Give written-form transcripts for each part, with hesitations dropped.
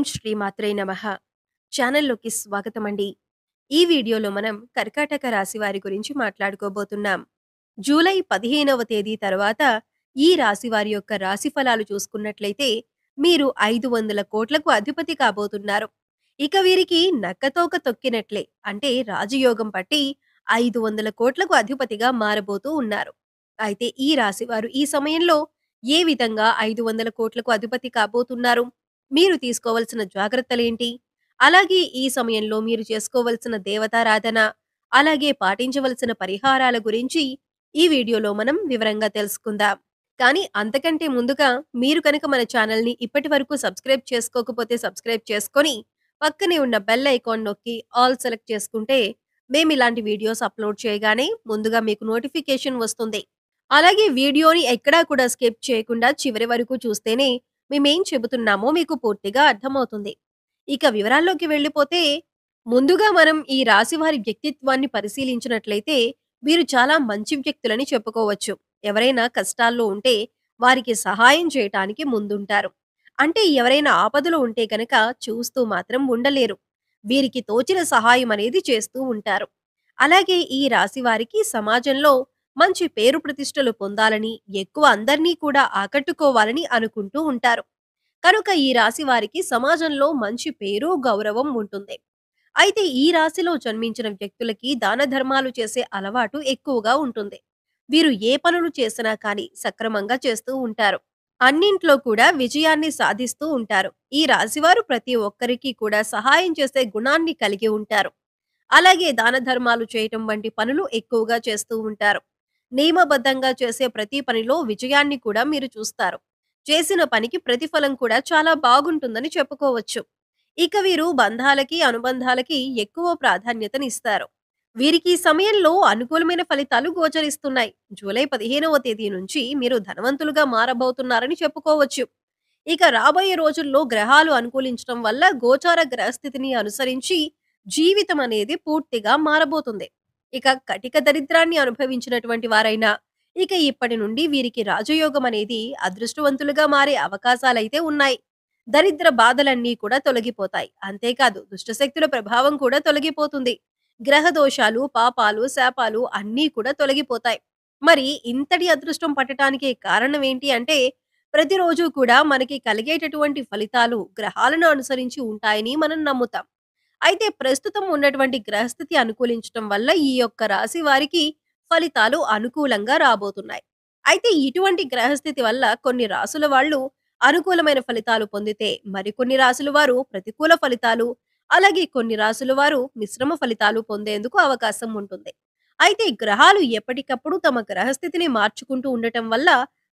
శ్రీమాత్రే నమః. ఛానల్‌లోకి స్వాగతమండి. ఈ వీడియోలో మనం కర్కాటక రాశి వారి గురించి మాట్లాడుకోబోతున్నాం. జూలై 15వ తేదీ తర్వాత ఈ రాశి వారి యొక్క రాశి ఫలాలు చూసుకున్నట్లయితే మీరు 500 కోట్లకు అధిపతి కాబోతున్నారు. ఇక వీరికి నక్కతోక తొక్కినట్లే అంటే రాజయోగం పట్టి 500 కోట్లకు అధిపతిగా మారబోతూ ఉన్నారు. అయితే ఈ రాశి వారు ఈ సమయంలో ఏ విధంగా 500 కోట్లకు అధిపతి కాబోతున్నారు? మీరు తీసుకోవాల్సిన జాగ్రత్తలేంటి? అలాగే ఈ సమయంలో మీరు చేసుకోవలసిన దేవతారాధన, అలాగే పాటించవలసిన పరిహారాల గురించి ఈ వీడియోలో మనం వివరంగా తెలుసుకుందాం. కానీ అంతకంటే ముందుగా మీరు కనుక మన ఛానల్‌ని ఇప్పటివరకు సబ్స్క్రైబ్ చేసుకోకపోతే సబ్స్క్రైబ్ చేసుకొని, పక్కనే ఉన్న బెల్ ఐకాన్ నొక్కి ఆల్ సెలెక్ట్ చేసుకుంటే మేమిలాంటి వీడియోస్ అప్‌లోడ్ చేయగానే ముందుగా మీకు నోటిఫికేషన్ వస్తుంది. అలాగే వీడియోని ఎక్కడా కూడా స్కిప్ చేయకుండా చివరి వరకు చూస్తేనే మేమేం చెబుతున్నామో మీకు పూర్తిగా అర్థమవుతుంది. ఇక వివరాల్లోకి వెళ్ళిపోతే, ముందుగా మనం ఈ రాశి వారి వ్యక్తిత్వాన్ని పరిశీలించినట్లయితే, వీరు చాలా మంచి వ్యక్తులని చెప్పుకోవచ్చు. ఎవరైనా కష్టాల్లో ఉంటే వారికి సహాయం చేయటానికి ముందుంటారు. అంటే ఎవరైనా ఆపదలో ఉంటే గనక చూస్తూ మాత్రం ఉండలేరు. వీరికి తోచిన సహాయం అనేది చేస్తూ ఉంటారు. అలాగే ఈ రాశి వారికి సమాజంలో మంచి పేరు ప్రతిష్టలు పొందాలని, ఎక్కువ అందరినీ కూడా ఆకట్టుకోవాలని అనుకుంటూ ఉంటారు. కనుక ఈ రాశి వారికి సమాజంలో మంచి పేరు, గౌరవం ఉంటుంది. అయితే ఈ రాశిలో జన్మించిన వ్యక్తులకి దాన ధర్మాలు చేసే అలవాటు ఎక్కువగా ఉంటుంది. వీరు ఏ పనులు చేసినా కానీ సక్రమంగా చేస్తూ ఉంటారు. అన్నింట్లో కూడా విజయాన్ని సాధిస్తూ ఉంటారు. ఈ రాశివారు ప్రతి ఒక్కరికి కూడా సహాయం చేసే గుణాన్ని కలిగి ఉంటారు. అలాగే దాన ధర్మాలు చేయటం వంటి పనులు ఎక్కువగా చేస్తూ ఉంటారు. నియమబద్ధంగా చేసే ప్రతి పనిలో విజయాన్ని కూడా మీరు చూస్తారు. చేసిన పనికి ప్రతిఫలం కూడా చాలా బాగుంటుందని చెప్పుకోవచ్చు. ఇక వీరు బంధాలకి, అనుబంధాలకి ఎక్కువ ప్రాధాన్యతనిస్తారు. వీరికి ఈ సమయంలో అనుకూలమైన ఫలితాలు గోచరిస్తున్నాయి. జూలై 15వ తేదీ నుంచి మీరు ధనవంతులుగా మారబోతున్నారని చెప్పుకోవచ్చు. ఇక రాబోయే రోజుల్లో గ్రహాలు అనుకూలించడం వల్ల గోచార గ్రహస్థితిని అనుసరించి జీవితం అనేది పూర్తిగా మారబోతుంది. ఇక కటిక దరిద్రాన్ని అనుభవించినటువంటి వారైనా ఇక ఇప్పటి నుండి వీరికి రాజయోగం అనేది అదృష్టవంతులుగా మారే అవకాశాలైతే ఉన్నాయి. దరిద్ర బాధలన్నీ కూడా తొలగిపోతాయి. అంతేకాదు దుష్టశక్తుల ప్రభావం కూడా తొలగిపోతుంది. గ్రహ దోషాలు, పాపాలు, శాపాలు అన్నీ కూడా తొలగిపోతాయి. మరి ఇంతటి అదృష్టం పట్టటానికి కారణం ఏంటి అంటే, ప్రతిరోజు కూడా మనకి కలిగేటటువంటి ఫలితాలు గ్రహాలను అనుసరించి ఉంటాయని మనం నమ్ముతాం. అయితే ప్రస్తుతం ఉన్నటువంటి గ్రహస్థితి అనుకూలించటం వల్ల ఈ యొక్క రాశి వారికి ఫలితాలు అనుకూలంగా రాబోతున్నాయి. అయితే ఇటువంటి గ్రహస్థితి వల్ల కొన్ని రాసుల వాళ్ళు అనుకూలమైన ఫలితాలు పొందితే, మరికొన్ని రాసుల వారు ప్రతికూల ఫలితాలు, అలాగే కొన్ని రాసుల వారు మిశ్రమ ఫలితాలు పొందేందుకు అవకాశం ఉంటుంది. అయితే గ్రహాలు ఎప్పటికప్పుడు తమ గ్రహస్థితిని మార్చుకుంటూ ఉండటం వల్ల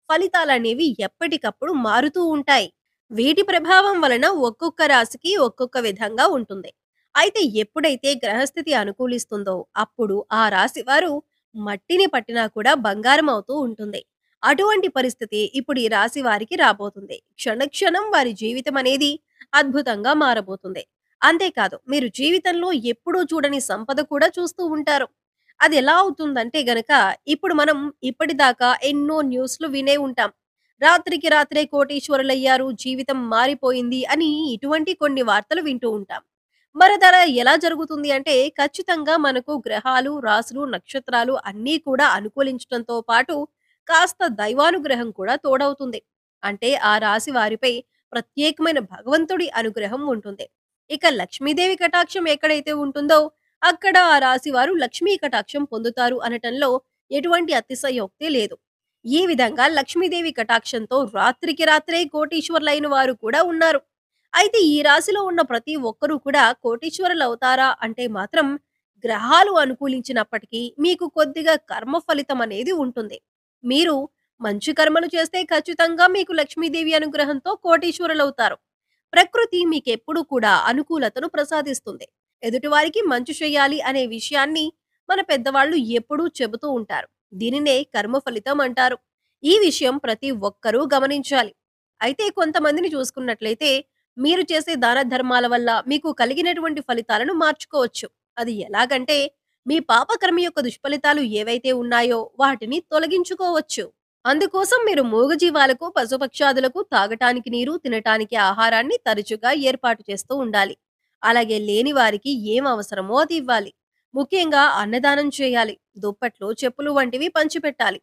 ఫలితాలనేవి ఎప్పటికప్పుడు మారుతూ ఉంటాయి. వీటి ప్రభావం వలన ఒక్కొక్క రాశికి ఒక్కొక్క విధంగా ఉంటుంది. అయితే ఎప్పుడైతే గ్రహస్థితి అనుకూలిస్తుందో అప్పుడు ఆ రాశి వారు మట్టిని పట్టినా కూడా బంగారం అవుతూ ఉంటుంది. అటువంటి పరిస్థితి ఇప్పుడు ఈ రాశి వారికి రాబోతుంది. క్షణక్షణం వారి జీవితం అనేది అద్భుతంగా మారబోతుంది. అంతేకాదు మీరు జీవితంలో ఎప్పుడూ చూడని సంపద కూడా చూస్తూ ఉంటారు. అది ఎలా అవుతుందంటే గనక, ఇప్పుడు మనం ఇప్పటిదాకా ఎన్నో న్యూస్‌లు వినే ఉంటాం. రాత్రికి రాత్రే కోటీశ్వరులయ్యారు, జీవితం మారిపోయింది అని ఇటువంటి కొన్ని వార్తలు వింటూ ఉంటాం. మరదల ఎలా జరుగుతుంది అంటే, ఖచ్చితంగా మనకు గ్రహాలు, రాశులు, నక్షత్రాలు అన్నీ కూడా అనుకూలించటంతో పాటు కాస్త దైవానుగ్రహం కూడా తోడవుతుంది. అంటే ఆ రాశి వారిపై ప్రత్యేకమైన భగవంతుడి అనుగ్రహం ఉంటుంది. ఇక లక్ష్మీదేవి కటాక్షం ఎక్కడైతే ఉంటుందో అక్కడ ఆ రాశి వారు లక్ష్మీ కటాక్షం పొందుతారు అనటంలో ఎటువంటి అతిశయోక్తి లేదు. ఈ విధంగా లక్ష్మీదేవి కటాక్షంతో రాత్రికి రాత్రే కోటీశ్వరులైన వారు కూడా ఉన్నారు. అయితే ఈ రాశిలో ఉన్న ప్రతి ఒక్కరూ కూడా కోటీశ్వరులవుతారా అంటే మాత్రం గ్రహాలు అనుకూలించినప్పటికీ మీకు కొద్దిగా కర్మ ఫలితం అనేది ఉంటుంది. మీరు మంచి కర్మలు చేస్తే ఖచ్చితంగా మీకు లక్ష్మీదేవి అనుగ్రహంతో కోటీశ్వరులవుతారు. ప్రకృతి మీకెప్పుడూ కూడా అనుకూలతను ప్రసాదిస్తుంది. ఎదుటివారికి మంచి చేయాలి అనే విషయాన్ని మన పెద్దవాళ్ళు ఎప్పుడూ చెబుతూ ఉంటారు. దీనినే కర్మ ఫలితం అంటారు. ఈ విషయం ప్రతి ఒక్కరూ గమనించాలి. అయితే కొంతమందిని చూసుకున్నట్లయితే మీరు చేసే దాన ధర్మాల వల్ల మీకు కలిగినటువంటి ఫలితాలను మార్చుకోవచ్చు. అది ఎలాగంటే మీ పాపకర్మ యొక్క దుష్ఫలితాలు ఏవైతే ఉన్నాయో వాటిని తొలగించుకోవచ్చు. అందుకోసం మీరు మూగజీవాలకు, పశుపక్షాదులకు తాగటానికి నీరు, తినటానికి ఆహారాన్ని తరచుగా ఏర్పాటు చేస్తూ ఉండాలి. అలాగే లేని వారికి ఏం అవసరమో అది ఇవ్వాలి. ముఖ్యంగా అన్నదానం చేయాలి. దుప్పట్లు, చెప్పులు వంటివి పంచిపెట్టాలి.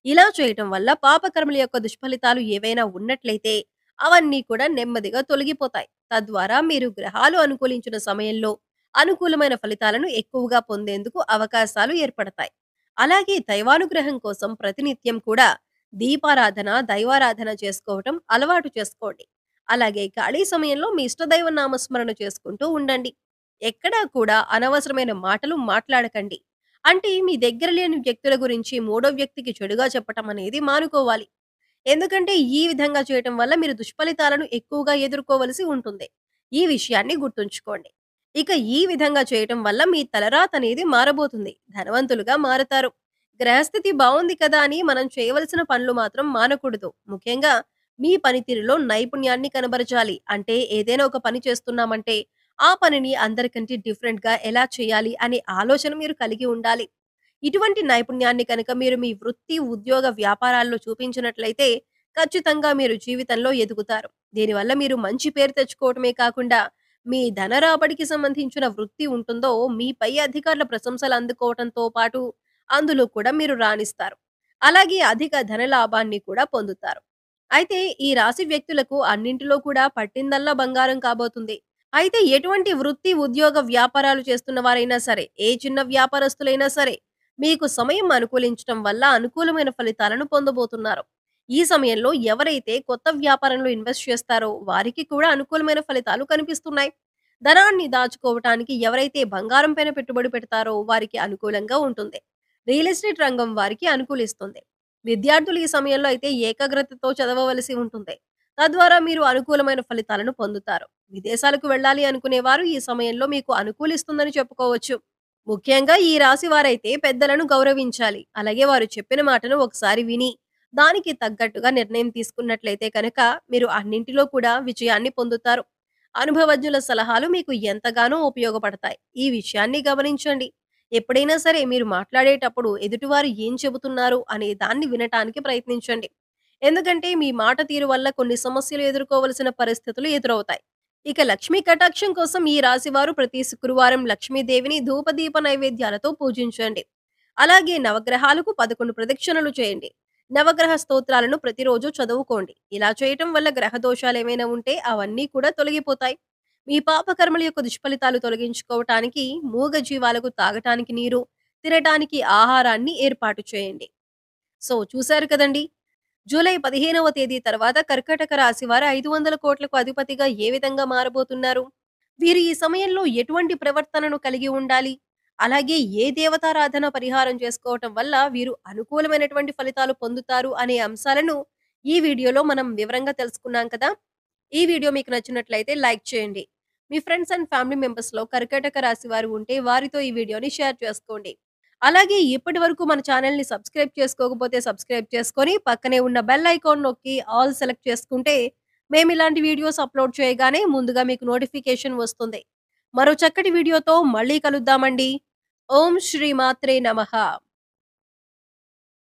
ఇలా చేయటం వల్ల పాపకర్మల యొక్క దుష్ఫలితాలు ఏవైనా ఉన్నట్లయితే అవన్నీ కూడా నెమ్మదిగా తొలగిపోతాయి. తద్వారా మీరు గ్రహాలు అనుకూలించిన సమయంలో అనుకూలమైన ఫలితాలను ఎక్కువగా పొందేందుకు అవకాశాలు ఏర్పడతాయి. అలాగే దైవానుగ్రహం కోసం ప్రతినిత్యం కూడా దీపారాధన, దైవారాధన చేసుకోవటం అలవాటు చేసుకోండి. అలాగే ఖాళీ సమయంలో మీ ఇష్టదైవ నామస్మరణ చేసుకుంటూ ఉండండి. ఎక్కడా కూడా అనవసరమైన మాటలు మాట్లాడకండి. అంటే మీ దగ్గర లేని వ్యక్తుల గురించి మూడో వ్యక్తికి చెడుగా చెప్పటం అనేది మానుకోవాలి. ఎందుకంటే ఈ విధంగా చేయటం వల్ల మీరు దుష్ఫలితాలను ఎక్కువగా ఎదుర్కోవలసి ఉంటుంది. ఈ విషయాన్ని గుర్తుంచుకోండి. ఇక ఈ విధంగా చేయటం వల్ల మీ తలరాత అనేది మారబోతుంది. ధనవంతులుగా మారతారు. గ్రహస్థితి బావుంది కదా అని మనం చేయవలసిన పనులు మాత్రం మానకూడదు. ముఖ్యంగా మీ పనితీరులో నైపుణ్యాన్ని కనబరచాలి. అంటే ఏదైనా ఒక పని చేస్తున్నామంటే ఆ పనిని అందరికంటే డిఫరెంట్‌గా ఎలా చేయాలి అనే ఆలోచన మీరు కలిగి ఉండాలి. ఇటువంటి నైపుణ్యాన్ని కనుక మీరు మీ వృత్తి, ఉద్యోగ, వ్యాపారాల్లో చూపించినట్లయితే ఖచ్చితంగా మీరు జీవితంలో ఎదుగుతారు. దీనివల్ల మీరు మంచి పేరు తెచ్చుకోవటమే కాకుండా మీ ధన రాబడికి సంబంధించిన వృత్తి ఉంటుందో మీ పై అధికారుల ప్రశంసలు అందుకోవటంతో పాటు అందులో కూడా మీరు రాణిస్తారు. అలాగే అధిక ధన లాభాన్ని కూడా పొందుతారు. అయితే ఈ రాశి వ్యక్తులకు అన్నింటిలో కూడా పట్టిందల్లా బంగారం కాబోతుంది. అయితే ఎటువంటి వృత్తి, ఉద్యోగ, వ్యాపారాలు చేస్తున్న వారైనా సరే, ఏ చిన్న వ్యాపారస్తులైనా సరే, మీకు సమయం అనుకూలించటం వల్ల అనుకూలమైన ఫలితాలను పొందబోతున్నారు. ఈ సమయంలో ఎవరైతే కొత్త వ్యాపారంలో ఇన్వెస్ట్ చేస్తారో వారికి కూడా అనుకూలమైన ఫలితాలు కనిపిస్తున్నాయి. ధనాన్ని దాచుకోవటానికి ఎవరైతే బంగారం పైన పెట్టుబడి పెడతారో వారికి అనుకూలంగా ఉంటుంది. రియల్ ఎస్టేట్ రంగం వారికి అనుకూలిస్తుంది. విద్యార్థులు ఈ సమయంలో అయితే ఏకాగ్రతతో చదవవలసి ఉంటుంది. తద్వారా మీరు అనుకూలమైన ఫలితాలను పొందుతారు. విదేశాలకు వెళ్ళాలి అనుకునేవారు ఈ సమయంలో మీకు అనుకూలిస్తుందని చెప్పుకోవచ్చు. ముఖ్యంగా ఈ రాశి వారైతే పెద్దలను గౌరవించాలి. అలాగే వారు చెప్పిన మాటను ఒకసారి విని, దానికి తగ్గట్టుగా నిర్ణయం తీసుకున్నట్లయితే కనుక మీరు అన్నింటిలో కూడా విజయాన్ని పొందుతారు. అనుభవజ్ఞుల సలహాలు మీకు ఎంతగానో ఉపయోగపడతాయి. ఈ విషయాన్ని గమనించండి. ఎప్పుడైనా సరే మీరు మాట్లాడేటప్పుడు ఎదుటివారు ఏం చెబుతున్నారు అనే దాన్ని వినటానికి ప్రయత్నించండి. ఎందుకంటే మీ మాట తీరు వల్ల కొన్ని సమస్యలు ఎదుర్కోవలసిన పరిస్థితులు ఎదురవుతాయి. ఇక లక్ష్మీ కటాక్షం కోసం ఈ రాశివారు ప్రతి శుక్రవారం లక్ష్మీదేవిని ధూపదీప నైవేద్యాలతో పూజించండి. అలాగే నవగ్రహాలకు 11 ప్రదక్షిణలు చేయండి. నవగ్రహ స్తోత్రాలను ప్రతిరోజు చదువుకోండి. ఇలా చేయటం వల్ల గ్రహ దోషాలేమైనా ఉంటే అవన్నీ కూడా తొలగిపోతాయి. మీ పాపకర్మల యొక్క దుష్ఫలితాలు తొలగించుకోవటానికి మూగ జీవాలకు తాగటానికి నీరు, తినటానికి ఆహారాన్ని ఏర్పాటు చేయండి. సో చూశారు కదండి. జూలై 15వ తేదీ తర్వాత కర్కాటక రాశి వారు 500 కోట్లకు అధిపతిగా ఏ విధంగా మారబోతున్నారు? వీరు ఈ సమయంలో ఎటువంటి ప్రవర్తనను కలిగి ఉండాలి? అలాగే ఏ దేవతారాధన పరిహారం చేసుకోవటం వల్ల వీరు అనుకూలమైనటువంటి ఫలితాలు పొందుతారు అనే అంశాలను ఈ వీడియోలో మనం వివరంగా తెలుసుకున్నాం కదా! ఈ వీడియో మీకు నచ్చినట్లయితే లైక్ చేయండి. మీ ఫ్రెండ్స్ అండ్ ఫ్యామిలీ మెంబర్స్‌లో కర్కాటక రాశి వారు ఉంటే వారితో ఈ వీడియోని షేర్ చేసుకోండి. అలాగే ఇప్పటివరకు మన ఛానెల్‌ని సబ్స్క్రైబ్ చేసుకోకపోతే సబ్స్క్రైబ్ చేసుకొని, పక్కనే ఉన్న బెల్ ఐకాన్ నొక్కి ఆల్ సెలెక్ట్ చేసుకుంటే, మేమిలాంటి వీడియోస్ అప్‌లోడ్ చేయగానే ముందుగా మీకు నోటిఫికేషన్ వస్తుంది. మరో చక్కటి వీడియోతో మళ్ళీ కలుద్దామండి. ఓం శ్రీ మాత్రే నమః.